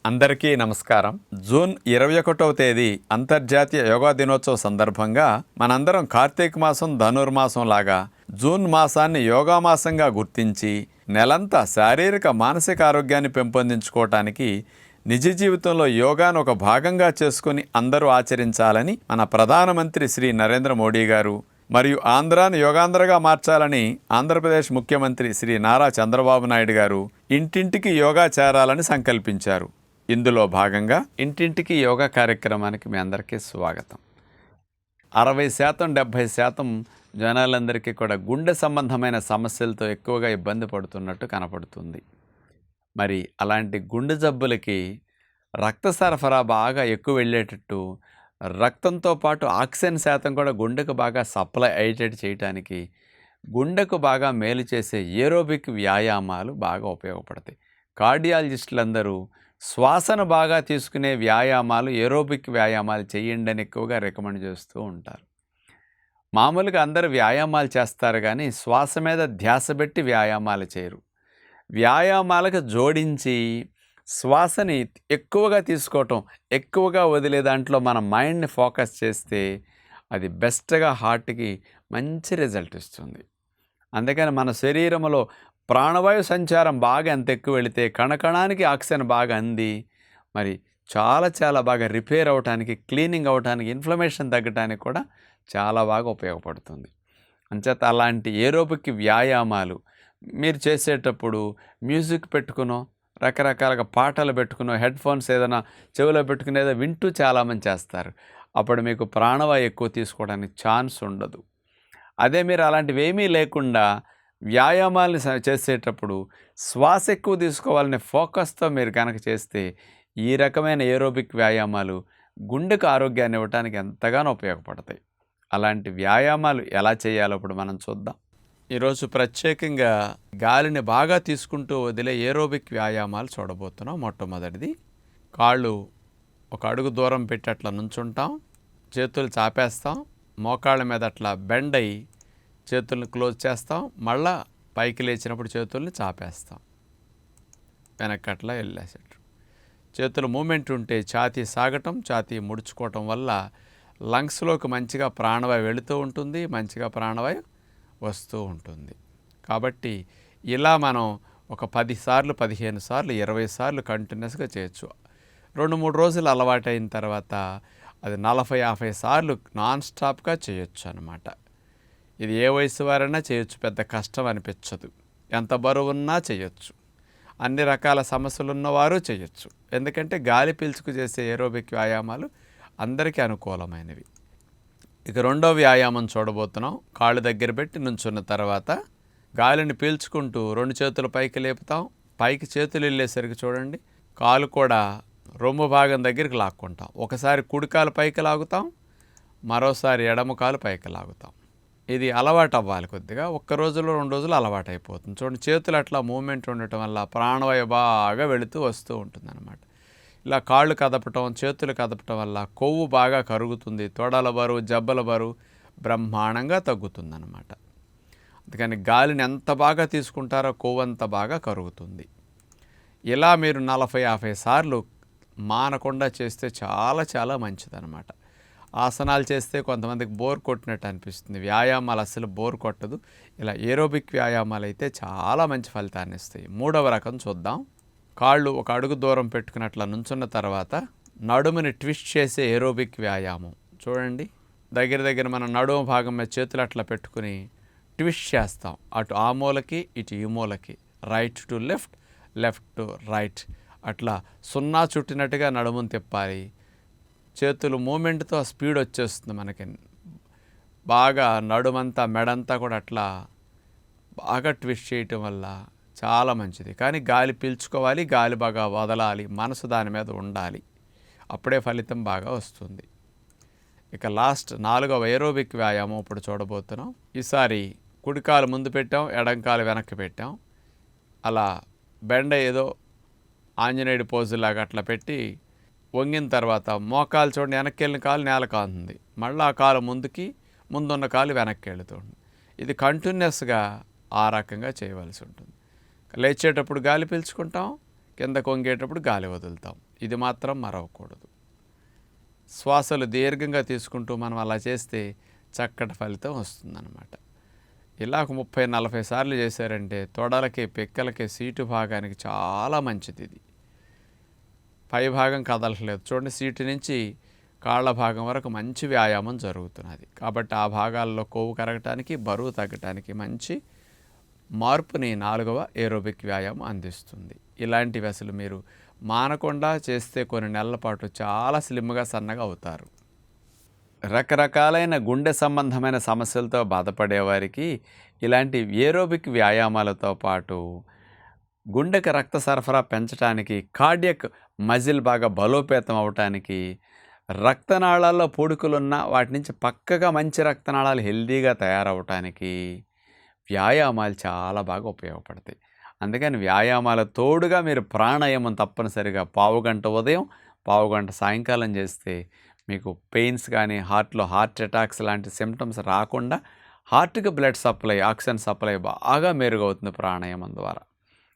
అందరికీ నమస్కారం. జూన్ 21వ తేదీ అంతర్జాతీయ యోగా దినోత్సవ సందర్భంగా మనందరం కార్తీక మాసం ధనుర్మాసం లాగా జూన్ మాసాన్ని యోగా మాసంగా గుర్తించి నెలంతా శారీరక మానసిక ఆరోగ్యాన్ని పెంపొందించుకోవటానికి నిజ జీవితంలో యోగాను ఒక భాగంగా చేసుకుని అందరూ ఆచరించాలని మన ప్రధానమంత్రి శ్రీ నరేంద్ర మోడీ గారు మరియు ఆంధ్రాను యోగాంధ్రగా మార్చాలని ఆంధ్రప్రదేశ్ ముఖ్యమంత్రి శ్రీ నారా చంద్రబాబు నాయుడు గారు ఇంటింటికి యోగా చేరాలని సంకల్పించారు. ఇందులో భాగంగా ఇంటింటికి యోగా కార్యక్రమానికి మీ అందరికీ స్వాగతం. 60% 70% జనాలందరికీ కూడా గుండె సంబంధమైన సమస్యలతో ఎక్కువగా ఇబ్బంది పడుతున్నట్టు కనపడుతుంది. మరి అలాంటి గుండె జబ్బులకి రక్త సరఫరా బాగా ఎక్కువ వెళ్ళేటట్టు, రక్తంతో పాటు ఆక్సిజన్ శాతం కూడా గుండెకు బాగా సప్లై అయ్యేటట్టు చేయడానికి గుండెకు బాగా మేలు చేసే ఏరోబిక్ వ్యాయామాలు బాగా ఉపయోగపడతాయి. కార్డియాలజిస్టులందరూ శ్వాసను బాగా తీసుకునే వ్యాయామాలు, ఏరోబిక్ వ్యాయామాలు చేయండి అని ఎక్కువగా రికమెండ్ చేస్తూ ఉంటారు. మామూలుగా అందరూ వ్యాయామాలు చేస్తారు కానీ శ్వాస మీద ధ్యాస పెట్టి వ్యాయామాలు చేయరు. వ్యాయామాలకు జోడించి శ్వాసని ఎక్కువగా తీసుకోవటం, ఎక్కువగా వదిలే దాంట్లో మన మైండ్ని ఫోకస్ చేస్తే అది బెస్ట్గా హార్ట్కి మంచి రిజల్ట్ ఇస్తుంది. అందుకని మన శరీరంలో ప్రాణవాయు సంచారం బాగా ఎంత ఎక్కువ వెళితే కణకణానికి ఆక్సిజన్ బాగా అంది మరి చాలా బాగా రిపేర్ అవ్వటానికి, క్లీనింగ్ అవ్వటానికి, ఇన్ఫ్లమేషన్ తగ్గటానికి కూడా చాలా బాగా ఉపయోగపడుతుంది. అంచేత అలాంటి ఏరోబిక్ వ్యాయామాలు మీరు చేసేటప్పుడు మ్యూజిక్ పెట్టుకునో, రకరకాలుగా పాటలు పెట్టుకునో, హెడ్ ఫోన్స్ ఏదైనా చెవిలో పెట్టుకునేదో వింటూ చాలామంది చేస్తారు. అప్పుడు మీకు ప్రాణవాయు ఎక్కువ తీసుకోవడానికి ఛాన్స్ ఉండదు. అదే మీరు అలాంటివి ఏమీ లేకుండా వ్యాయామాలను చేసేటప్పుడు శ్వాస ఎక్కువ తీసుకోవాలనే ఫోకస్తో మీరు కనుక చేస్తే ఈ రకమైన ఏరోబిక్ వ్యాయామాలు గుండెకు ఆరోగ్యాన్ని ఇవ్వడానికి ఎంతగానో ఉపయోగపడతాయి. అలాంటి వ్యాయామాలు ఎలా చేయాలో ఇప్పుడు మనం చూద్దాం. ఈరోజు ప్రత్యేకంగా గాలిని బాగా తీసుకుంటూ వదిలే ఏరోబిక్ వ్యాయామాలు చూడబోతున్నాం. మొట్టమొదటిది, కాళ్ళు ఒక అడుగు దూరం పెట్టి అట్లా నుంచుంటాం, చేతులు చాపేస్తాం, మోకాళ్ళ మీద అట్లా బెండ్ అయ్యి చేతులను క్లోజ్ చేస్తాం, మళ్ళా పైకి లేచినప్పుడు చేతుల్ని చాపేస్తాం, వెనక్కి అట్లా వెళ్ళేసేటట్టు. చేతుల మూమెంట్ ఉంటే ఛాతీ సాగటం, ఛాతీ ముడుచుకోవటం వల్ల లంగ్స్లోకి మంచిగా ప్రాణవాయు వెళుతూ ఉంటుంది, మంచిగా ప్రాణవాయు వస్తూ ఉంటుంది. కాబట్టి ఇలా మనం ఒక 10 సార్లు, 15 సార్లు, 20 సార్లు కంటిన్యూస్గా చేయొచ్చు. 2-3 రోజులు అలవాటైన తర్వాత అది 40-50 సార్లు నాన్ స్టాప్గా చేయొచ్చు అన్నమాట. ఇది ఏ వయసు వారైనా చేయొచ్చు, పెద్ద కష్టం అనిపించదు. ఎంత బరువున్నా చేయొచ్చు, అన్ని రకాల సమస్యలు ఉన్నవారు చేయొచ్చు. ఎందుకంటే గాలి పీల్చుకు చేసే ఏరోబిక్ వ్యాయామాలు అందరికీ అనుకూలమైనవి. ఇక రెండో వ్యాయామం చూడబోతున్నాం. కాళ్ళు దగ్గర పెట్టి నుంచున్న తర్వాత గాలిని పీల్చుకుంటూ 2 చేతులు పైకి లేపుతాం. పైకి చేతులు వెళ్ళేసరికి చూడండి, కాలు కూడా రొమ్ము భాగం దగ్గరికి లాక్కుంటాం. ఒకసారి కుడికాలు పైకి లాగుతాం, మరోసారి ఎడమ కాలు పైకి లాగుతాం. ఇది అలవాటు అవ్వాలి కొద్దిగా. 1 రోజులో 2 రోజులు అలవాటు అయిపోతుంది. చూడండి, చేతులు అట్లా మూమెంట్ ఉండటం వల్ల ప్రాణవాయు బాగా వెళుతూ వస్తూ ఉంటుందన్నమాట. ఇలా కాళ్ళు కదపటం, చేతులు కదపటం వల్ల కొవ్వు బాగా కరుగుతుంది, తొడల బరువు, జబ్బల బరువు బ్రహ్మాండంగా తగ్గుతుందన్నమాట. అందుకని గాలిని ఎంత బాగా తీసుకుంటారో కొవ్వు అంత బాగా కరుగుతుంది. ఇలా మీరు 40-50 సార్లు మానకుండా చేస్తే చాలా మంచిదన్నమాట. ఆసనాలు చేస్తే కొంతమందికి బోర్ కొట్టినట్టు అనిపిస్తుంది, వ్యాయామాలు అసలు బోర్ కొట్టదు. ఇలా ఏరోబిక్ వ్యాయామాలు అయితే చాలా మంచి ఫలితాన్ని ఇస్తాయి. మూడవ రకం చూద్దాం. కాళ్ళు ఒక అడుగు దూరం పెట్టుకున్నట్లా నుంచున్న తర్వాత నడుముని ట్విస్ట్ చేసే ఏరోబిక్ వ్యాయామం చూడండి. దగ్గర మన నడుము భాగం మీద చేతులు అట్లా పెట్టుకుని ట్విస్ట్ చేస్తాం, అటు ఆ మూలకి ఇటు ఈ మూలకి, right to left, left to right, అట్లా 0 చుట్టినట్టుగా నడుమును తిప్పాలి. చేతులు మూమెంట్తో స్పీడ్ వచ్చేస్తుంది మనకి. బాగా నడుమంతా, మెడంతా కూడా అట్లా బాగా ట్విస్ట్ చేయటం వల్ల చాలా మంచిది. కానీ గాలి పీల్చుకోవాలి, గాలి బాగా వదలాలి, మనసు దాని మీద ఉండాలి, అప్పుడే ఫలితం బాగా వస్తుంది. ఇక లాస్ట్ 4వ ఏరోబిక్ వ్యాయామం ఇప్పుడు చూడబోతున్నాం. ఈసారి కుడికాలు ముందు పెట్టాం, ఎడంకాలు వెనక్కి పెట్టాం. అలా బెండ ఏదో ఆంజనేయుడి పోజులాగా అట్లా పెట్టి వంగిన తర్వాత మోకాలు చూడండి, వెనక్కి వెళ్ళిన కాలు నేల కాంతుంది, మళ్ళీ ఆ కాలు ముందుకి, ముందున్న కాలు వెనక్కి వెళుతుంది. ఇది కంటిన్యూస్గా ఆ రకంగా చేయవలసి ఉంటుంది. లేచేటప్పుడు గాలి పీల్చుకుంటాం, కింద కొంగేటప్పుడు గాలి వదులుతాం. ఇది మాత్రం మరవకూడదు. శ్వాసలు దీర్ఘంగా తీసుకుంటూ మనం అలా చేస్తే చక్కటి ఫలితం వస్తుందన్నమాట. ఇలా 30-40 సార్లు చేశారంటే తొడలకి, పిక్కలకి, సీటు భాగానికి చాలా మంచిది. ఇది పై భాగం కదలట్లేదు చూడండి, సీటు నుంచి కాళ్ళ భాగం వరకు మంచి వ్యాయామం జరుగుతున్నది. కాబట్టి ఆ భాగాల్లో కొవ్వు కరగటానికి, బరువు తగ్గటానికి మంచి మార్పుని 4వ ఏరోబిక్ వ్యాయామం అందిస్తుంది. ఇలాంటివి అసలు మీరు మానకుండా చేస్తే కొన్ని నెలల పాటు చాలా స్లిమ్గా, సన్నగా అవుతారు. రకరకాలైన గుండె సంబంధమైన సమస్యలతో బాధపడేవారికి ఇలాంటి ఏరోబిక్ వ్యాయామాలతో పాటు గుండెకి రక్త సరఫరా పెంచడానికి, కార్డియక్ మజిల్ బాగా బలోపేతం అవటానికి, రక్తనాళాల్లో పూడికలున్న వాటి నుంచి పక్కగా మంచి రక్తనాళాలు హెల్దీగా తయారవటానికి వ్యాయామాలు చాలా బాగా ఉపయోగపడతాయి. అందుకని వ్యాయామాల తోడుగా మీరు ప్రాణాయామం తప్పనిసరిగా పావుగంట ఉదయం, పావుగంట సాయంకాలం చేస్తే మీకు పెయిన్స్ కానీ, హార్ట్లో హార్ట్ అటాక్స్ లాంటి సిమ్టమ్స్ రాకుండా హార్ట్కి బ్లడ్ సప్లై, ఆక్సిజన్ సప్లై బాగా మెరుగవుతుంది ప్రాణాయామం ద్వారా.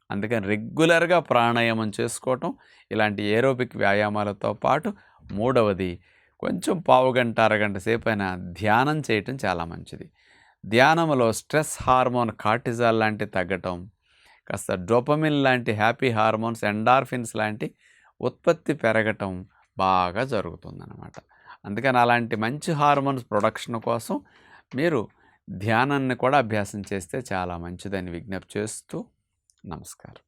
అందుకని రెగ్యులర్గా ప్రాణాయామం చేసుకోవటం, ఇలాంటి ఏరోబిక్ వ్యాయామాలతో పాటు మూడవది కొంచెం పావుగంట, అరగంట సేపు అయినా ధ్యానం చేయటం చాలా మంచిది. ధ్యానంలో స్ట్రెస్ హార్మోన్ కార్టిజాల్ లాంటి తగ్గటం, కాస్త డోపమిన్ లాంటి హ్యాపీ హార్మోన్స్, ఎండార్ఫిన్స్ లాంటి ఉత్పత్తి పెరగటం బాగా జరుగుతుందన్నమాట. అందుకని అలాంటి మంచి హార్మోన్స్ ప్రొడక్షన్ కోసం మీరు ధ్యానాన్ని కూడా అభ్యాసం చేస్తే చాలా మంచిదని విజ్ఞప్తి చేస్తూ నమస్కారం.